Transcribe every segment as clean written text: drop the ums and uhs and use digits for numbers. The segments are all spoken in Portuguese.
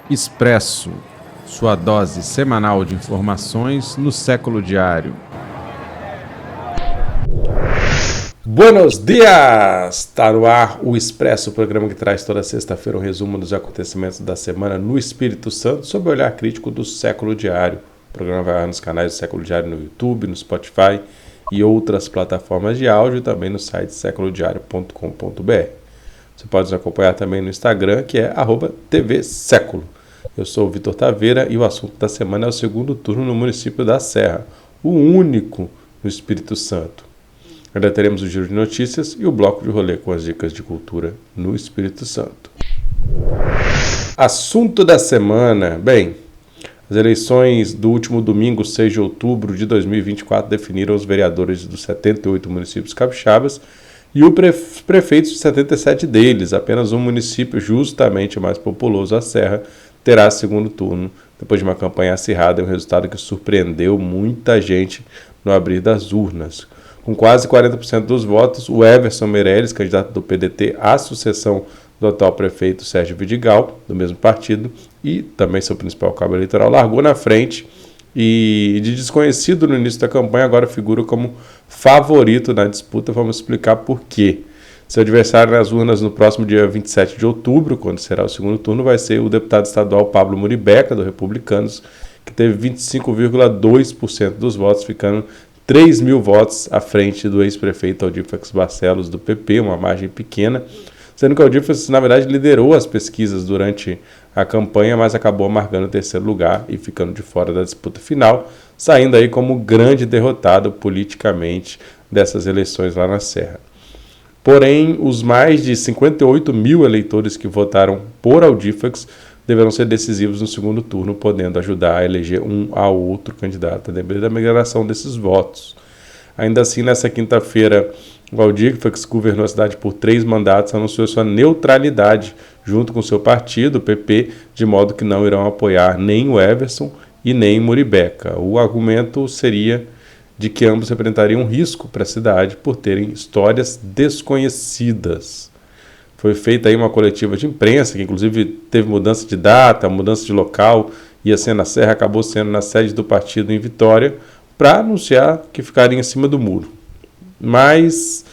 Expresso, sua dose semanal de informações no século diário. Buenos dias! Está no ar o Expresso, o programa que traz toda sexta-feira um resumo dos acontecimentos da semana no Espírito Santo, sob o olhar crítico do século diário. O programa vai nos canais do século diário no YouTube, no Spotify e outras plataformas de áudio, e também no site seculodiario.com.br. Você pode nos acompanhar também no Instagram, que é @tvséculo. Eu sou o Vitor Taveira e o assunto da semana é o segundo turno no município da Serra, o único no Espírito Santo. Ainda teremos o giro de notícias e o bloco de rolê com as dicas de cultura no Espírito Santo. Assunto da semana. Bem, as eleições do último domingo, 6 de outubro de 2024, definiram os vereadores dos 78 municípios capixabas e os prefeitos de 77 deles. Apenas um município, justamente o mais populoso, a Serra, terá segundo turno, depois de uma campanha acirrada e um resultado que surpreendeu muita gente no abrir das urnas. Com quase 40% dos votos, o Everson Meirelles, candidato do PDT à sucessão do atual prefeito Sérgio Vidigal, do mesmo partido, e também seu principal cabo eleitoral, largou na frente e, de desconhecido no início da campanha, agora figura como favorito na disputa. Vamos explicar por quê. Seu adversário nas urnas no próximo dia 27 de outubro, quando será o segundo turno, vai ser o deputado estadual Pablo Muribeca, do Republicanos, que teve 25,2% dos votos, ficando 3 mil votos à frente do ex-prefeito Aldífax Barcelos, do PP, uma margem pequena, sendo que o Aldífax, na verdade, liderou as pesquisas durante a campanha, mas acabou amargando o terceiro lugar e ficando de fora da disputa final, saindo aí como grande derrotado politicamente dessas eleições lá na Serra. Porém, os mais de 58 mil eleitores que votaram por Aldífax deverão ser decisivos no segundo turno, podendo ajudar a eleger um ao outro candidato, a depender da migração desses votos. Ainda assim, nessa quinta-feira, o Aldífax governou a cidade por 3 mandatos, anunciou sua neutralidade junto com seu partido, o PP, de modo que não irão apoiar nem o Everson e nem Muribeca. O argumento seria de que ambos representariam um risco para a cidade por terem histórias desconhecidas. Foi feita aí uma coletiva de imprensa, que inclusive teve mudança de data, mudança de local, ia ser na Serra, acabou sendo na sede do partido em Vitória, para anunciar que ficaria em cima do muro. Mas,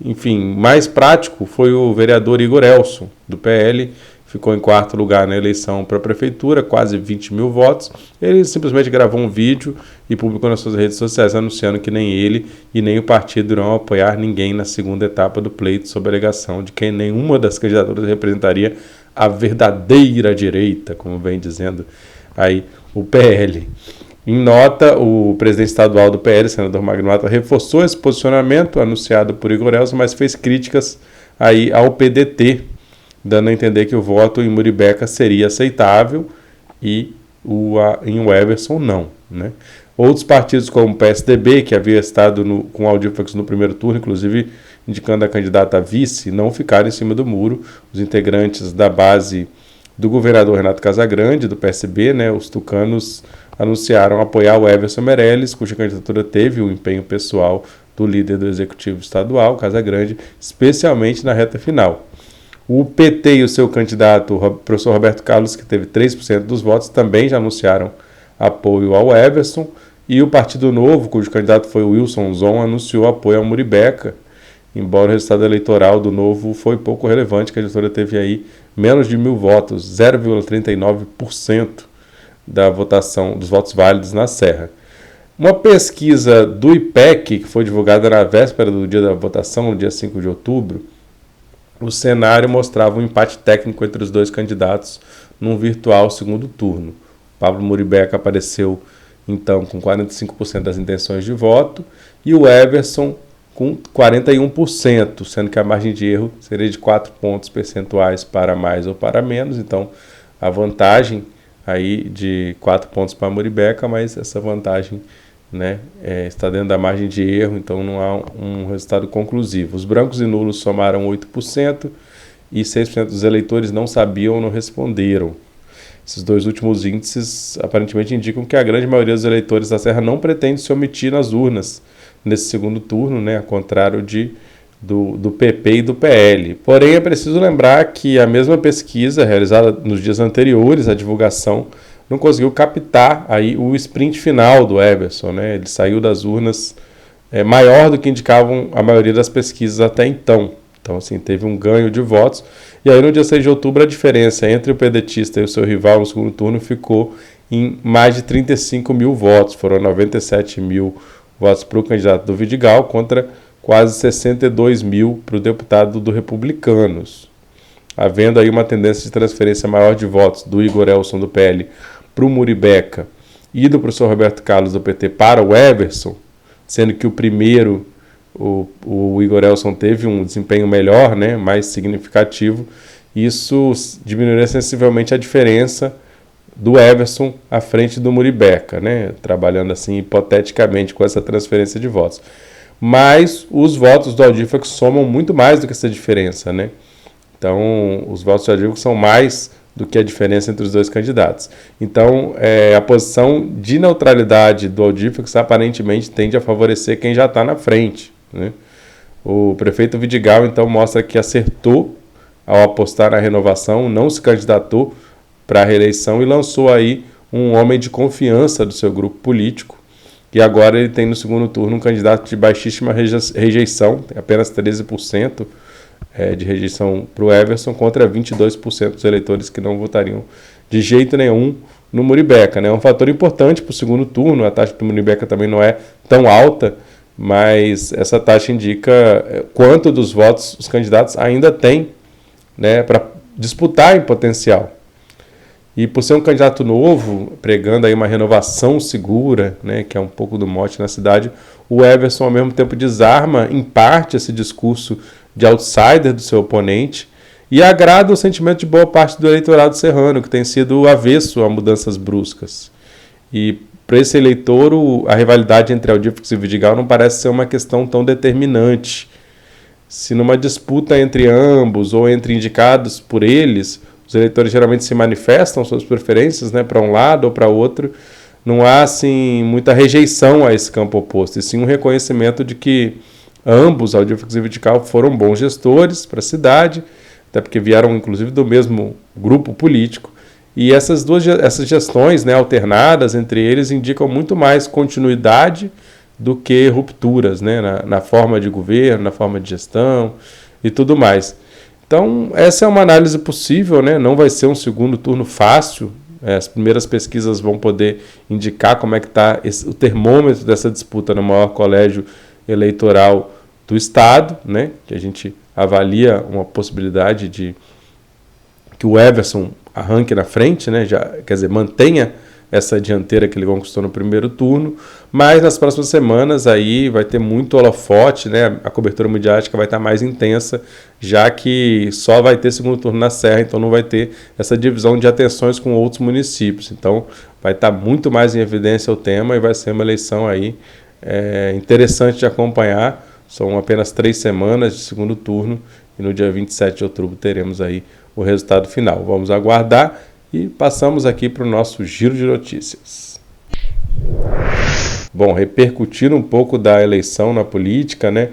enfim, mais prático foi o vereador Igor Elson, do PL, ficou em 4º lugar na eleição para a prefeitura, quase 20 mil votos. Ele simplesmente gravou um vídeo e publicou nas suas redes sociais anunciando que nem ele e nem o partido irão apoiar ninguém na segunda etapa do pleito, sob a alegação de que nenhuma das candidaturas representaria a verdadeira direita, como vem dizendo aí o PL. Em nota, o presidente estadual do PL, senador Magno Malta, reforçou esse posicionamento anunciado por Igor Elson, mas fez críticas aí ao PDT, dando a entender que o voto em Muribeca seria aceitável e em Everson não, né? Outros partidos como o PSDB, que havia estado com o Aldífax no primeiro turno, inclusive indicando a candidata a vice, não ficaram em cima do muro. Os integrantes da base do governador Renato Casagrande, do PSB, né, os tucanos, anunciaram apoiar o Everson Meirelles, cuja candidatura teve o empenho pessoal do líder do executivo estadual, Casagrande, especialmente na reta final. O PT e o seu candidato, o professor Roberto Carlos, que teve 3% dos votos, também já anunciaram apoio ao Everson. E o Partido Novo, cujo candidato foi o Wilson Zon, anunciou apoio ao Muribeca. Embora o resultado eleitoral do Novo foi pouco relevante, que a editora teve aí menos de 1.000 votos, 0,39% da votação dos votos válidos na Serra. Uma pesquisa do IPEC, que foi divulgada na véspera do dia da votação, no dia 5 de outubro, o cenário mostrava um empate técnico entre os dois candidatos num virtual segundo turno. Pablo Muribeca apareceu, então, com 45% das intenções de voto e o Everson com 41%, sendo que a margem de erro seria de 4 pontos percentuais para mais ou para menos. Então, a vantagem aí de 4 pontos para Muribeca, mas essa vantagem, né, está dentro da margem de erro, então não há um resultado conclusivo. Os brancos e nulos somaram 8% e 6% dos eleitores não sabiam ou não responderam. Esses dois últimos índices aparentemente indicam que a grande maioria dos eleitores da Serra não pretende se omitir nas urnas nesse segundo turno, né, ao contrário de do PP e do PL. Porém, é preciso lembrar que a mesma pesquisa realizada nos dias anteriores à divulgação não conseguiu captar aí o sprint final do Everson, né? Ele saiu das urnas maior do que indicavam a maioria das pesquisas até então. Então, assim, teve um ganho de votos. E aí, no dia 6 de outubro, a diferença entre o pedetista e o seu rival no segundo turno ficou em mais de 35 mil votos. Foram 97 mil votos para o candidato do Vidigal contra quase 62 mil para o deputado do Republicanos. Havendo aí uma tendência de transferência maior de votos do Igor Elson do PL para o Muribeca e do professor Roberto Carlos do PT para o Everson, sendo que o primeiro, o Igor Elson, teve um desempenho melhor, né, mais significativo. Isso diminuiria sensivelmente a diferença do Everson à frente do Muribeca, né, trabalhando assim hipoteticamente com essa transferência de votos. Mas os votos do Aldífax somam muito mais do que essa diferença, né? Então, os votos do Aldífax são mais do que a diferença entre os dois candidatos. Então, a posição de neutralidade do Aldífax aparentemente tende a favorecer quem já está na frente, né? O prefeito Vidigal, então, mostra que acertou ao apostar na renovação, não se candidatou para a reeleição e lançou aí um homem de confiança do seu grupo político. E agora ele tem no segundo turno um candidato de baixíssima rejeição, apenas 13% de rejeição para o Everson, contra 22% dos eleitores que não votariam de jeito nenhum no Muribeca, né? É um fator importante para o segundo turno. A taxa do Muribeca também não é tão alta, mas essa taxa indica quanto dos votos os candidatos ainda têm, né, para disputar em potencial. E por ser um candidato novo, pregando aí uma renovação segura, né, que é um pouco do mote na cidade, o Everson ao mesmo tempo desarma em parte esse discurso de outsider do seu oponente e agrada o sentimento de boa parte do eleitorado serrano, que tem sido avesso a mudanças bruscas. E para esse eleitor, a rivalidade entre Aldífax e Vidigal não parece ser uma questão tão determinante. Se numa disputa entre ambos ou entre indicados por eles, os eleitores geralmente se manifestam suas preferências, né, para um lado ou para outro, não há assim, muita rejeição a esse campo oposto, e sim um reconhecimento de que ambos, Aldífax e Vidigal, foram bons gestores para a cidade, até porque vieram inclusive do mesmo grupo político, e essas gestões, né, alternadas entre eles indicam muito mais continuidade do que rupturas, né, na forma de governo, na forma de gestão e tudo mais. Então, essa é uma análise possível, né? Não vai ser um segundo turno fácil. As primeiras pesquisas vão poder indicar como é que está o termômetro dessa disputa no maior colégio eleitoral do Estado, né? Que a gente avalia uma possibilidade de que o Everson arranque na frente, né? Quer dizer, mantenha essa dianteira que ele conquistou no primeiro turno, mas nas próximas semanas aí vai ter muito holofote, né? A cobertura midiática vai estar mais intensa, já que só vai ter segundo turno na Serra, então não vai ter essa divisão de atenções com outros municípios. Então vai estar muito mais em evidência o tema e vai ser uma eleição aí interessante de acompanhar. São apenas 3 semanas de segundo turno e no dia 27 de outubro teremos aí o resultado final. Vamos aguardar. E passamos aqui para o nosso giro de notícias. Bom, repercutindo um pouco da eleição na política, né?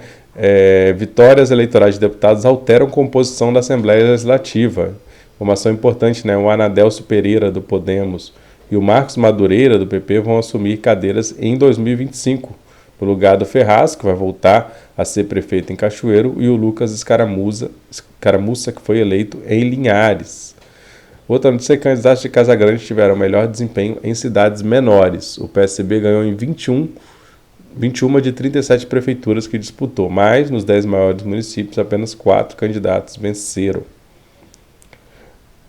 Vitórias eleitorais de deputados alteram composição da Assembleia Legislativa. Informação importante, né? O Anadelcio Pereira, do Podemos, e o Marcos Madureira, do PP, vão assumir cadeiras em 2025, no lugar do Ferraz, que vai voltar a ser prefeito em Cachoeiro, e o Lucas Escaramuça, que foi eleito em Linhares. Outra notícia é que candidatos de Casagrande tiveram melhor desempenho em cidades menores. O PSB ganhou em 21 de 37 prefeituras que disputou, mas nos 10 maiores municípios apenas 4 candidatos venceram.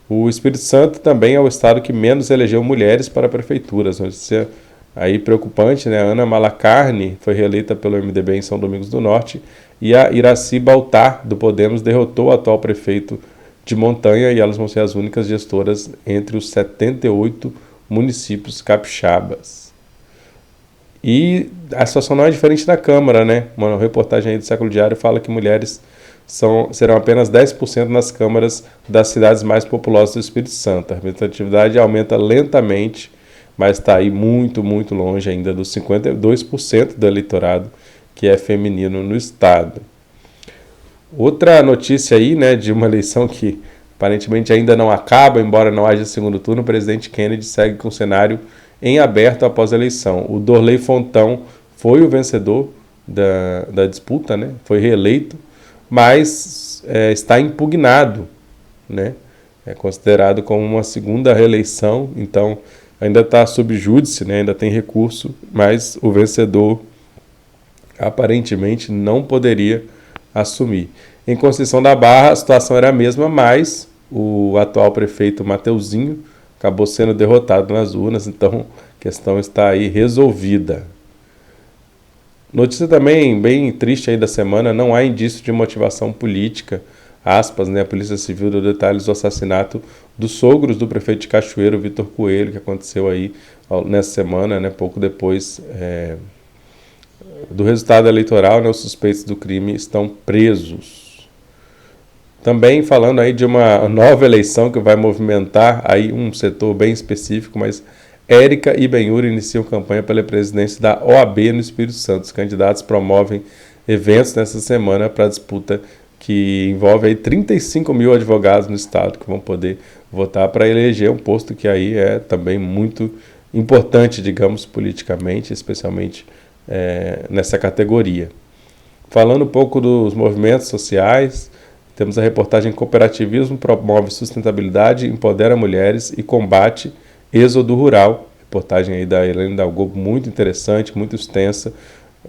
O Espírito Santo também é o estado que menos elegeu mulheres para prefeituras. Notícia aí preocupante, né? A Ana Malacarne foi reeleita pelo MDB em São Domingos do Norte e a Iraci Baltar, do Podemos, derrotou o atual prefeito de Montanha, e elas vão ser as únicas gestoras entre os 78 municípios capixabas. E a situação não é diferente na Câmara, né? Uma reportagem aí do Século Diário fala que mulheres serão apenas 10% nas câmaras das cidades mais populosas do Espírito Santo. A representatividade aumenta lentamente, mas está aí muito, muito longe ainda dos 52% do eleitorado que é feminino no estado. Outra notícia aí, né, de uma eleição que aparentemente ainda não acaba, embora não haja segundo turno, o presidente Kennedy segue com o cenário em aberto após a eleição. O Dorley Fontão foi o vencedor da disputa, né, foi reeleito, mas está impugnado, né, é considerado como uma segunda reeleição, então ainda está sob júdice, né, ainda tem recurso, mas o vencedor aparentemente não poderia assumir. Em Conceição da Barra, a situação era a mesma, mas o atual prefeito Mateuzinho acabou sendo derrotado nas urnas, então a questão está aí resolvida. Notícia também bem triste aí da semana, não há indício de motivação política, aspas, né? A Polícia Civil deu detalhes do assassinato dos sogros do prefeito de Cachoeiro, Vitor Coelho, que aconteceu aí nessa semana, né? Pouco depois do resultado eleitoral, né? Os suspeitos do crime estão presos. Também falando aí de uma nova eleição que vai movimentar aí um setor bem específico, mas Érica e Benhur iniciam campanha pela presidência da OAB no Espírito Santo. Os candidatos promovem eventos nessa semana para a disputa que envolve aí 35 mil advogados no estado que vão poder votar para eleger um posto que aí é também muito importante, digamos, politicamente, especialmente nessa categoria. Falando um pouco dos movimentos sociais, temos a reportagem Cooperativismo promove sustentabilidade, empodera mulheres e combate êxodo rural. Reportagem aí da Helene Dalgo, muito interessante, muito extensa.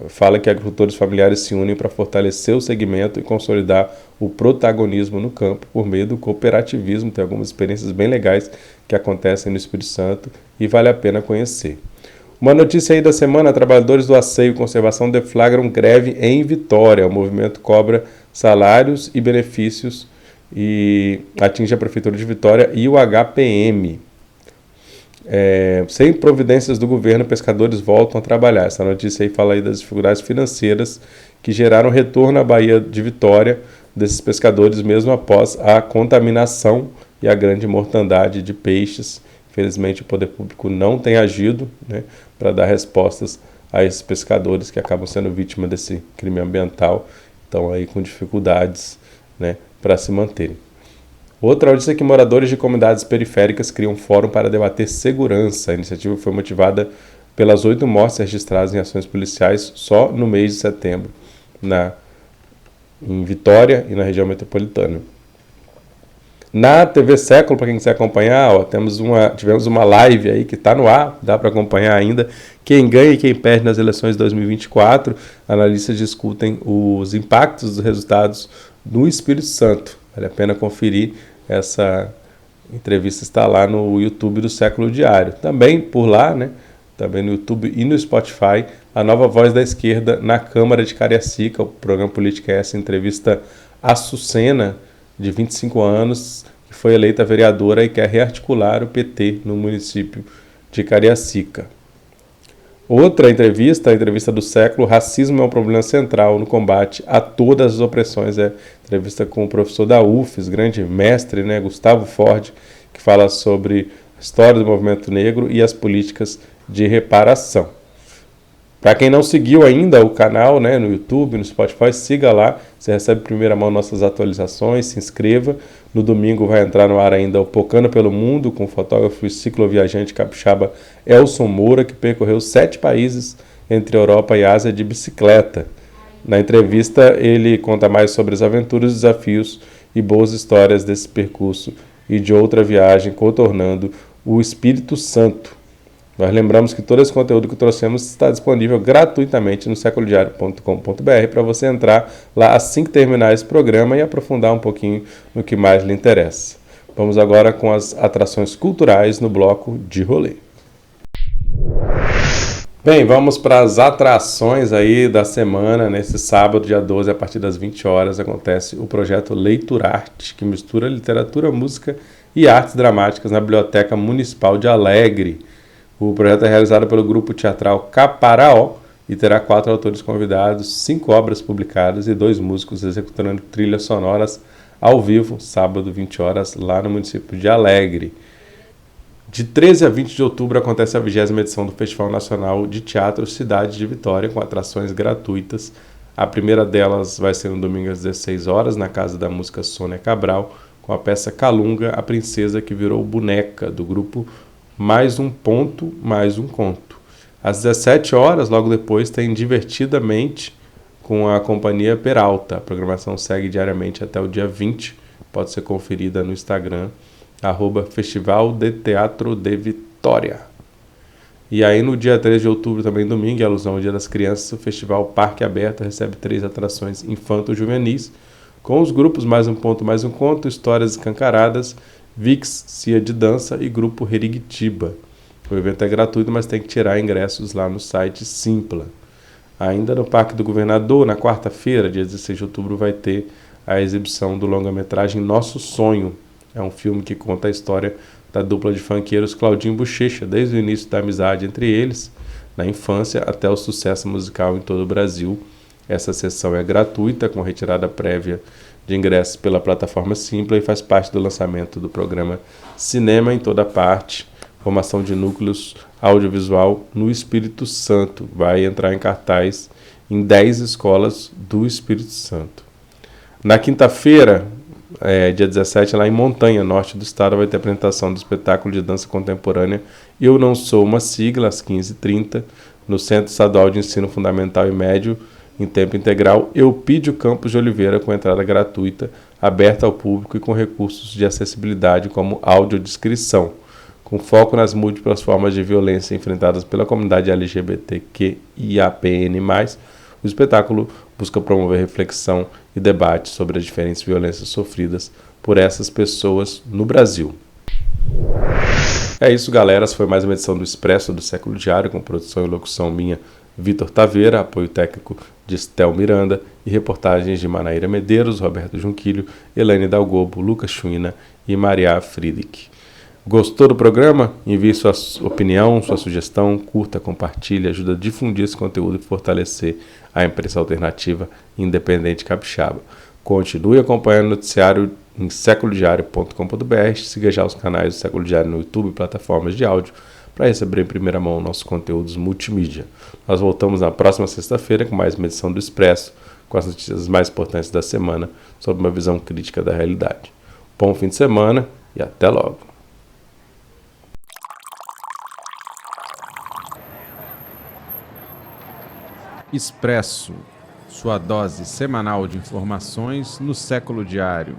Fala que agricultores familiares se unem para fortalecer o segmento e consolidar o protagonismo no campo por meio do cooperativismo. Tem algumas experiências bem legais que acontecem no Espírito Santo e vale a pena conhecer. Uma notícia aí da semana, trabalhadores do Asseio e Conservação deflagram greve em Vitória. O movimento cobra salários e benefícios e atinge a Prefeitura de Vitória e o HPM. Sem providências do governo, pescadores voltam a trabalhar. Essa notícia aí fala aí das dificuldades financeiras que geraram retorno à Baía de Vitória desses pescadores mesmo após a contaminação e a grande mortandade de peixes. Infelizmente o poder público não tem agido, né, para dar respostas a esses pescadores que acabam sendo vítimas desse crime ambiental, estão aí com dificuldades, né, para se manterem. Outra notícia é que moradores de comunidades periféricas criam um fórum para debater segurança. A iniciativa foi motivada pelas 8 mortes registradas em ações policiais só no mês de setembro, em Vitória e na região metropolitana. Na TV Século, para quem quiser acompanhar, tivemos uma live aí que está no ar, dá para acompanhar ainda. Quem ganha e quem perde nas eleições de 2024, analistas discutem os impactos dos resultados no Espírito Santo. Vale a pena conferir, essa entrevista está lá no YouTube do Século Diário. Também por lá, né, também no YouTube e no Spotify, a nova voz da esquerda na Câmara de Cariacica. O programa político é essa entrevista a Açucena, de 25 anos, que foi eleita vereadora e quer rearticular o PT no município de Cariacica. Outra entrevista, a entrevista do século, racismo é um problema central no combate a todas as opressões. Entrevista com o professor da UFES, grande mestre, né, Gustavo Ford, que fala sobre a história do movimento negro e as políticas de reparação. Para quem não seguiu ainda o canal, né, no YouTube, no Spotify, siga lá, você recebe em primeira mão nossas atualizações, se inscreva. No domingo vai entrar no ar ainda o Pocando pelo Mundo, com o fotógrafo e cicloviajante capixaba Elson Moura, que percorreu 7 países entre Europa e Ásia de bicicleta. Na entrevista ele conta mais sobre as aventuras, desafios e boas histórias desse percurso e de outra viagem contornando o Espírito Santo. Nós lembramos que todo esse conteúdo que trouxemos está disponível gratuitamente no seculodiario.com.br para você entrar lá assim que terminar esse programa e aprofundar um pouquinho no que mais lhe interessa. Vamos agora com as atrações culturais no bloco de rolê. Bem, vamos para as atrações aí da semana. Nesse sábado, dia 12, a partir das 20 horas, acontece o projeto Leiturarte, que mistura literatura, música e artes dramáticas na Biblioteca Municipal de Alegre. O projeto é realizado pelo grupo teatral Caparaó e terá 4 autores convidados, 5 obras publicadas e 2 músicos executando trilhas sonoras ao vivo, sábado, 20 horas, lá no município de Alegre. De 13 a 20 de outubro acontece a 20ª edição do Festival Nacional de Teatro Cidade de Vitória, com atrações gratuitas A primeira delas vai ser no domingo às 16 horas, na Casa da Música Sônia Cabral, com a peça Calunga, a princesa que virou boneca, do grupo Mais um Ponto, Mais um Conto. Às 17 horas, logo depois, tem Divertidamente, com a companhia Peralta. A programação segue diariamente até o dia 20, pode ser conferida no Instagram, @Festival de Teatro de Vitória. E aí no dia 3 de outubro, também domingo, em alusão ao Dia das Crianças, o Festival Parque Aberto recebe 3 atrações infanto-juvenis, com os grupos Mais um Ponto, Mais um Conto, Histórias Escancaradas, Vix, Cia de Dança e Grupo Herigtiba. O evento é gratuito, mas tem que tirar ingressos lá no site Simpla. Ainda no Parque do Governador, na quarta-feira, dia 16 de outubro, vai ter a exibição do longa-metragem Nosso Sonho. É um filme que conta a história da dupla de funkeiros Claudinho e Bochecha, desde o início da amizade entre eles, na infância, até o sucesso musical em todo o Brasil. Essa sessão é gratuita, com retirada prévia de ingressos pela plataforma Simpla e faz parte do lançamento do programa Cinema em Toda Parte, formação de núcleos audiovisual no Espírito Santo. Vai entrar em cartaz em 10 escolas do Espírito Santo. Na quinta-feira, dia 17, lá em Montanha, norte do estado, vai ter a apresentação do espetáculo de dança contemporânea Eu Não Sou Uma Sigla, às 15h30, no Centro Estadual de Ensino Fundamental e Médio, em tempo integral, Eupídio Campos de Oliveira, com entrada gratuita, aberta ao público e com recursos de acessibilidade como audiodescrição, com foco nas múltiplas formas de violência enfrentadas pela comunidade LGBTQIAPN+. O espetáculo busca promover reflexão e debate sobre as diferentes violências sofridas por essas pessoas no Brasil. É isso, galera. Essa foi mais uma edição do Expresso do Século Diário, com produção e locução minha, Vitor Taveira, apoio técnico de Estel Miranda e reportagens de Manaíra Medeiros, Roberto Junquilho, Elaine Dalgobo, Lucas Chuina e Maria Friedrich. Gostou do programa? Envie sua opinião, sua sugestão, curta, compartilhe, ajuda a difundir esse conteúdo e fortalecer a imprensa alternativa independente capixaba. Continue acompanhando o noticiário em seculodiario.com.br, siga já os canais do Século Diário no YouTube e plataformas de áudio para receber em primeira mão nossos conteúdos multimídia. Nós voltamos na próxima sexta-feira com mais uma edição do Expresso, com as notícias mais importantes da semana, sob uma visão crítica da realidade. Bom fim de semana e até logo! Expresso, sua dose semanal de informações no Século Diário.